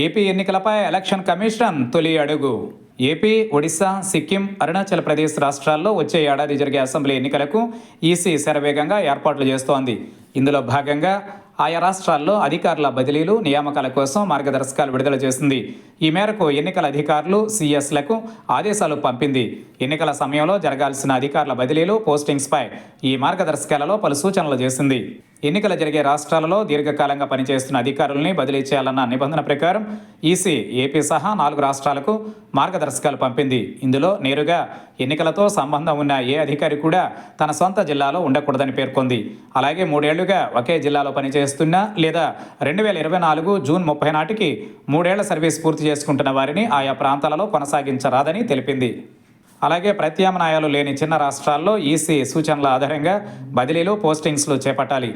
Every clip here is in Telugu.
ఏపీ ఎన్నికలపై ఎలక్షన్ కమిషన్ తొలి అడుగు. ఏపీ, ఒడిశా, సిక్కిం, అరుణాచల్ ప్రదేశ్ రాష్ట్రాల్లో వచ్చే ఏడాది జరిగే అసెంబ్లీ ఎన్నికలకు ఈసీ శరవేగంగా ఏర్పాట్లు చేస్తోంది. ఇందులో భాగంగా ఆయా రాష్ట్రాల్లో అధికారుల బదిలీలు, నియామకాల కోసం మార్గదర్శకాలు విడుదల చేసింది. ఈ మేరకు ఎన్నికల అధికారులు సిఎస్లకు ఆదేశాలు పంపింది. ఎన్నికల సమయంలో జరగాల్సిన అధికారుల బదిలీలు, పోస్టింగ్స్పై ఈ మార్గదర్శకాలలో పలు సూచనలు చేసింది. ఎన్నికలు జరిగే రాష్ట్రాలలో దీర్ఘకాలంగా పనిచేస్తున్న అధికారుల్ని బదిలీ చేయాలన్న నిబంధన ప్రకారం ఈసీ ఏపీ సహా 4 రాష్ట్రాలకు మార్గదర్శకాలు పంపింది. ఇందులో నేరుగా ఎన్నికలతో సంబంధం ఉన్న ఏ అధికారి కూడా తన సొంత జిల్లాలో ఉండకూడదని పేర్కొంది. అలాగే 3 ఏళ్లుగా ఒకే జిల్లాలో పనిచేస్తున్న లేదా 2024 జూన్ 30 నాటికి 3 ఏళ్ల సర్వీస్ పూర్తి చేసుకుంటున్న వారిని ఆయా ప్రాంతాలలో కొనసాగించరాదని తెలిపింది. అలాగే ప్రత్యామ్నాయాలు లేని చిన్న రాష్ట్రాల్లో ఈసీ సూచనల ఆధారంగా బదిలీలు, పోస్టింగ్స్లు చేపట్టాలి.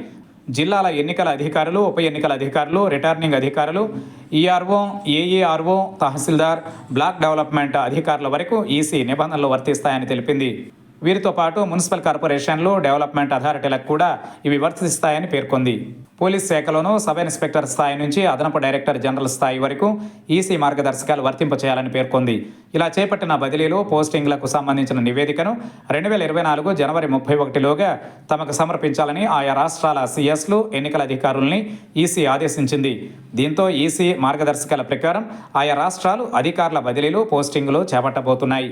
జిల్లాల ఎన్నికల అధికారులు, ఉప ఎన్నికల అధికారులు, రిటర్నింగ్ అధికారులు, ఈఆర్ఓ, ఏఈఆర్ఓ, తహసీల్దార్, బ్లాక్ డెవలప్మెంట్ అధికారుల వరకు ఈసీ నిబంధనలు వర్తిస్తాయని తెలిపింది. వీరితో పాటు మున్సిపల్ కార్పొరేషన్లు, డెవలప్మెంట్ అథారిటీలకు కూడా ఇవి వర్తిస్తాయని పేర్కొంది. పోలీస్ శాఖలోనూ సబ్ ఇన్స్పెక్టర్ స్థాయి నుంచి అదనపు డైరెక్టర్ జనరల్ స్థాయి వరకు ఈసీ మార్గదర్శకాలు వర్తింపచేయాలని పేర్కొంది. ఇలా చేపట్టిన బదిలీలు, పోస్టింగ్లకు సంబంధించిన నివేదికను 2024 జనవరి 31లోగా తమకు సమర్పించాలని ఆయా రాష్ట్రాల సిఎస్లు, ఎన్నికల అధికారుల్ని ఈసీ ఆదేశించింది. దీంతో ఈసీ మార్గదర్శకాల ప్రకారం ఆయా రాష్ట్రాలు అధికారుల బదిలీలు, పోస్టింగులు చేపట్టబోతున్నాయి.